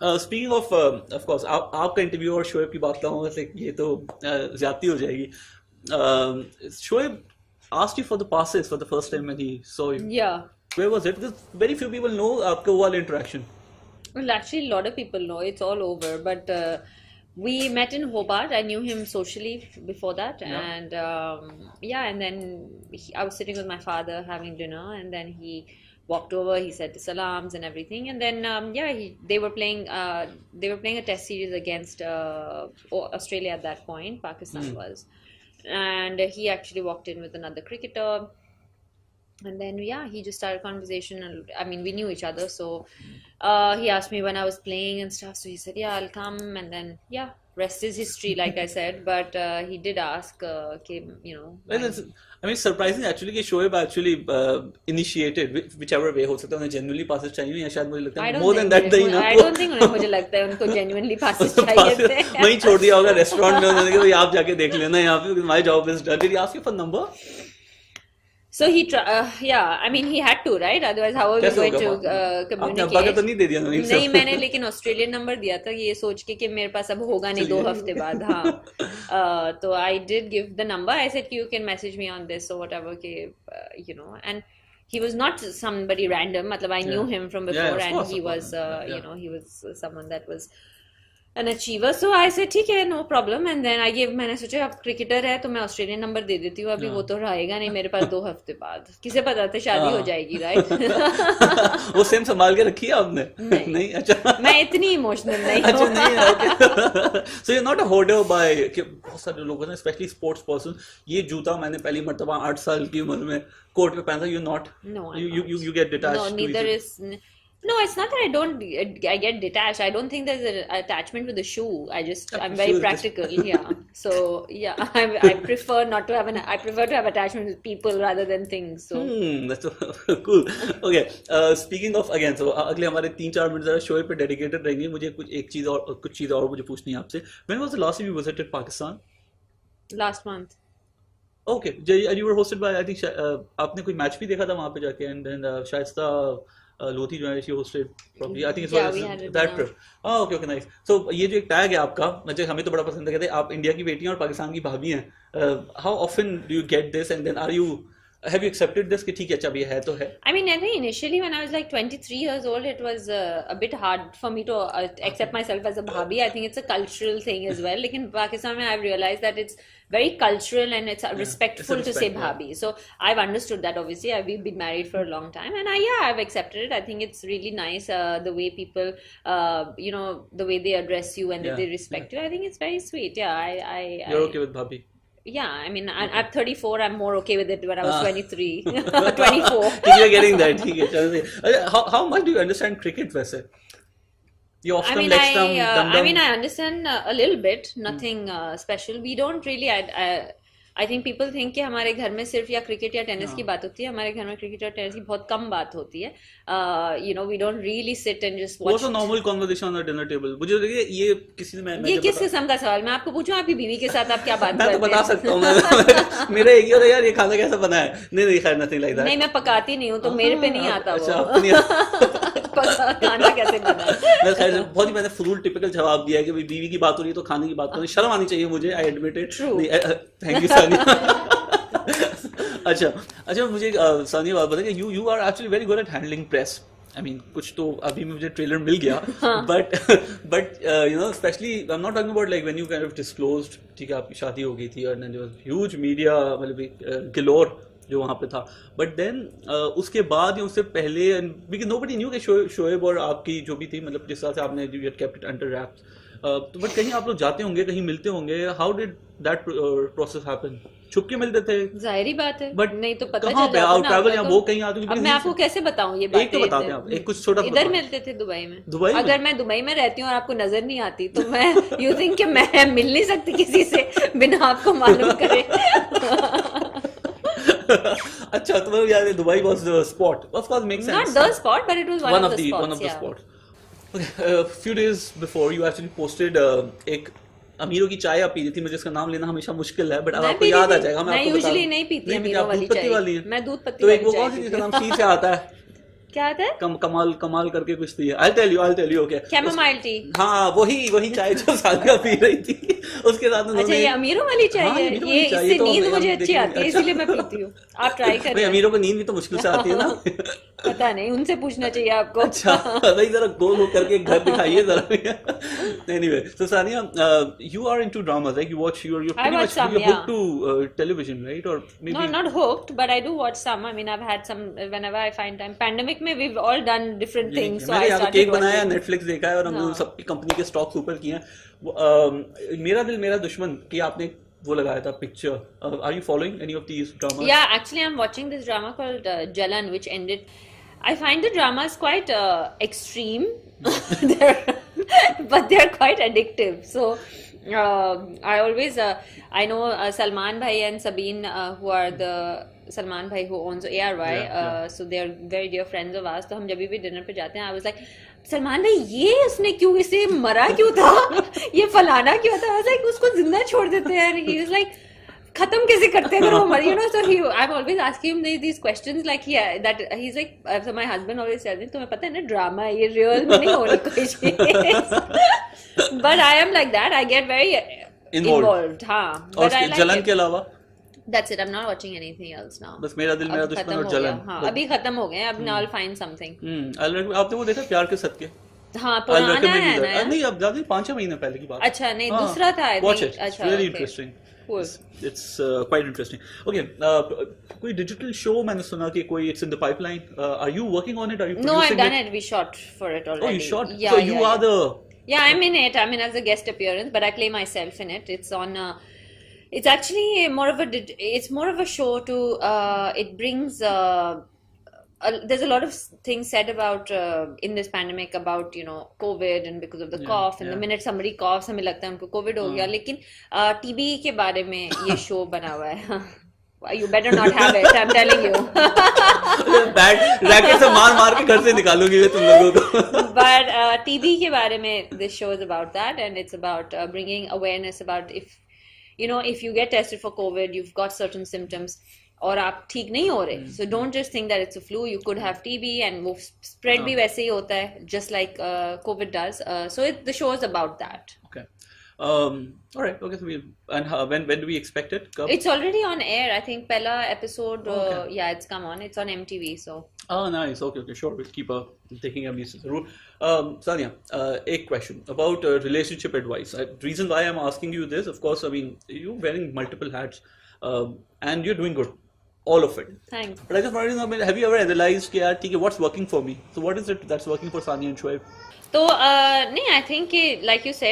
Speaking of course आपका interview और शोएब की बात कहूँ वैसे ये तो ज्यादती हो जाएगी. Shoaib asked you for the passes for the first time when he saw you. Yeah. Where was it? Because very few people know आपका वो वाला interaction. Well, actually, a lot of people know. It's all over. But we met in Hobart. I knew him socially before that. Yeah. And and then I was sitting with my father having dinner. And then he walked over. He said salams and everything. And then, they were playing a test series against Australia at that point. Pakistan was. And he actually walked in with another cricketer. And then, he just started conversation. And I mean, we knew each other. So he asked me when I was playing and stuff. So he said, yeah, I'll come. And then, rest is history, like I said. But he did ask, Well, I mean, surprising actually कि Shoaib actually initiated whichever way हो सकता है उन्हें genuinely passes चाहिए या शायद मुझे लगता है more than that नहीं ना. I don't think मुझे लगता है उनको genuinely passes चाहिए थे. वहीं छोड़ दिया होगा रेस्टोरेंट में उन्होंने कहा भाई आप जाके देख लेना यहाँ पे my job is done. Did he ask you for number? So he I mean he had to, right? Otherwise how are we going to communicate? आपने अब्बा का तो नहीं दे दिया ना? नहीं, मैंने लेकिन ऑस्ट्रेलियन नंबर दिया था ये सोच के कि मेरे पास अब होगा नहीं 2 हफ्ते बाद. हाँ. तो I did give the number. I said you can message me on this or whatever के and he was not somebody random. मतलब I knew him from before and he was he was someone that was an achiever. So I said ठीक है, no problem. And then I gave, मैंने सोचा अब cricketer है तो मैं Australian number दे देती हूँ. अभी वो तो रहेगा नहीं मेरे पास 2 हफ्ते बाद. किसे पता था शादी हो जाएगी, राइट? वो सेम संभाल के रखी है आपने? नहीं. अच्छा, मैं इतनी इमोशनल नहीं हूँ. अच्छा नहीं. So you're not a hoarder by बहुत सारे लोग हैं especially sports person. ये जूता मैंने पहली मर्तबा 8 साल की उम्र में कोर्ट पे पहना था. You're not. No, you get detached. No, neither is. No, it's not that I get detached. I don't think there's an attachment with the shoe. I'm very practical. Yeah. So, I prefer not to have I prefer to have attachment with people rather than things. So. That's cool. Okay. Speaking of, again, so अगले हमारे 3-4 minute जरा show पे dedicated रहेंगे. मुझे कुछ चीज़ और मुझे पूछनी है आपसे. When was the last time you visited Pakistan? Last month. Okay. You were hosted by, I think, आपने कोई मैच भी देखा था वहाँ पे जाके, and then शाइस्ता लोधी जो है she hosted probably, I think it's that trip. Okay, nice. So ये जो एक टैग है आपका, मुझे हमें तो बड़ा पसंद है, कहते हैं आप इंडिया की बेटी हैं और पाकिस्तान की भाभी हैं. How often do you get this and then have you accepted this कि ठीक है अच्छा ये है तो है? I mean, I think initially when I was like 23 years old, it was a bit hard for me to accept myself as a bhabhi. I think it's a cultural thing as well. Like in Pakistan, I've realized that it's very cultural and it's respectful to say bhabhi. So I've understood that. Obviously, we've been married for a long time, and I've accepted it. I think it's really nice the way people, the way they address you and they respect you. I think it's very sweet. Yeah, You're okay with bhabhi? Yeah, I mean, I'm 34. I'm more okay with it when I was 23, 24. You're getting that. How much do you understand cricket, वैसे? I mean, I understand a little bit. Nothing special. We don't really. I think people think कि हमारे घर में सिर्फ या cricket या tennis की बात होती है. हमारे घर में क्रिकेट और टेनिस की बहुत कम बात होती है. We don't really sit and just watch. What's a normal conversation on the dinner table? मुझे लगे ये किसी ने ये किस किस्म का सवाल? मैं आपको पूछूं आपकी बीवी के साथ आप क्या बात करते हैं? मैं तो बता सकता हूँ. मेरा एक ही होता है यार ये खाना कैसा बना है. नहीं खैर nothing like that. नहीं मैं पकाती नहीं हूँ तो मेरे पे नहीं आता वो. खाना कैसे बना? मैं खैर बहुत ही मैंने फुल टिपिकल जवाब दिया कि बीवी की बात हो रही है तो खाने की बात हो रही है. शर्म आनी चाहिए मुझे. I admit it. Thank you Sania. अच्छा मुझे सानिया बात बता कि you are actually very good at handling press. I mean कुछ तो अभी मुझे ट्रेलर मिल गया. but especially I'm not talking about like when you kind of disclosed ठीक है आपकी शादी हो गई थी and then there was huge media मतलब galore जो वहाँ पे था. बट देन उसके बाद या उससे पहले बिकॉज नोबडी न्यू कि शोएब और आपकी जो भी थी मतलब जिस तरह से आपने you kept it under raps. तो बट कहीं आप लोग जाते होंगे कहीं मिलते होंगे. How did that process happen? छुप के मिलते थे? जाहिर बात है. बट नहीं तो पता कहाँ पे आप ट्रैवल या वो कहीं आते? अब मैं आपको कैसे बताऊं ये बात? एक तो बताते हैं आप. एक कुछ छोटा इधर मिलते थे दुबई में. अगर मैं दुबई में रहती हूँ और आपको नजर नहीं आती तो मैं यू थिंक कि मैं मिल नहीं सकती किसी से बिना आपको मालूम करे. अच्छा तो यार Dubai was the spot. Of course makes sense. Not the spot but it was one of the spots. Okay, few days before you actually posted एक अमीरों की चाय आप पी रही थी. मुझे इसका नाम लेना हमेशा मुश्किल है बट अब आपको याद आ जाएगा. मैं यूजुअली नहीं पीती अमीरों वाली चाय. मैं दूध पत्ती तो एक वो कौन सी जिसका नाम सी से आता है? क्या आता है? कमाल करके कुछ थी. I'll tell you. Okay. Chamomile tea. हाँ वही चाय जो सानिया पी रही थी उसके साथ अच्छा ये अमीरों वाली चाय है. ये इससे नींद मुझे अच्छी आती है इसीलिए मैं पीती हूँ. आप ट्राई करें. अमीरों को नींद भी तो मुश्किल से आती है ना. पता नहीं उनसे पूछना चाहिए आपको. अच्छा भाई जरा गोल करके घर दिखाइए जरा. Anyway, so Sania, you are into dramas, like you watch you're pretty much hooked to television, right? Or maybe no, not hooked, but I do watch some. I mean, I've had some whenever I find time. Pandemic में we've all done different things. So I started cake बनाया, Netflix देखा है और हम सब company के stocks ऊपर किए हैं. मेरा दिल मेरा दुश्मन कि आपने वो लगाया था picture. Are you following any of these dramas? Yeah, actually I'm watching this drama called Jalan, which ended. I find the dramas quite extreme, but they're quite addictive. So I always I know Salman Bhai and Sabeen who are the Salman Bhai who owns ARY. So they're very dear friends of ours. तो हम जब भी dinner पे जाते हैं, I was like, Salman भाई ये उसने क्यों इसे मरा क्यों था, ये फलाना क्यों था. I was like उसको जिंदा छोड़ देते हैं. He was like खत्म कैसे करते हैं वो मर, you know. So I'm always asking him these questions like that he's like so my husband always tells me तुम्हें पता है ना ड्रामा है ये, रियल में नहीं हो रही कोई चीज. But I am like that. I get very involved. हाँ. और जलन के अलावा That's it. I'm not watching anything else now. बस मेरा दिल मेरा दुश्मन और जलन. हाँ अभी खत्म हो गए. अब now I'll find something. आपने वो देखा प्यार के सदके? हाँ पुराना है ना. नहीं अब ज्यादा 5-6 महीने पहले की बात. अच्छा नहीं दूसरा था. Watch it. It's very interesting. It's quite interesting. Okay, कोई digital show मैंने सुना कि कोई it's in the pipeline. Are you working on it? Are you producing it? No, I've done it. We shot for it already. Oh, you shot? Yeah, so you are the... Yeah, I'm in it. I'm in as a guest appearance, but I play myself in it. It's on... it's actually more of a... It's more of a show to... it brings... there's a lot of things said about in this pandemic about COVID and because of the cough and the minute somebody coughs हमें लगता है उनको COVID हो गया. लेकिन TB के बारे में ये show बना हुआ है. You better not have it. I'm telling you. Bad racket से मार के घर से निकालूंगी मैं तुम लोगों को. But TB के बारे में this show is about that, and it's about bringing awareness about if you get tested for COVID, you've got certain symptoms. और आप ठीक नहीं हो रहे, so don't just think that it's a flu. You could have TB and वो spread भी वैसे ही होता है, just like COVID does. So the show is about that. Okay. All right. Okay. So when do we expect it? It's already on air. I think पहला episode. Yeah, it's come on. It's on MTV. So. Oh, nice. Okay. Sure. We'll keep taking a piece of the rule. Sania, a question about relationship advice. Reason why I'm asking you this, of course, I mean you're wearing multiple hats, and you're doing good. All of it. Thanks. But I just wanted to know, have you ever analyzed what's working for me? So what is it that's working for Sania and Shoaib? So, I think like you said,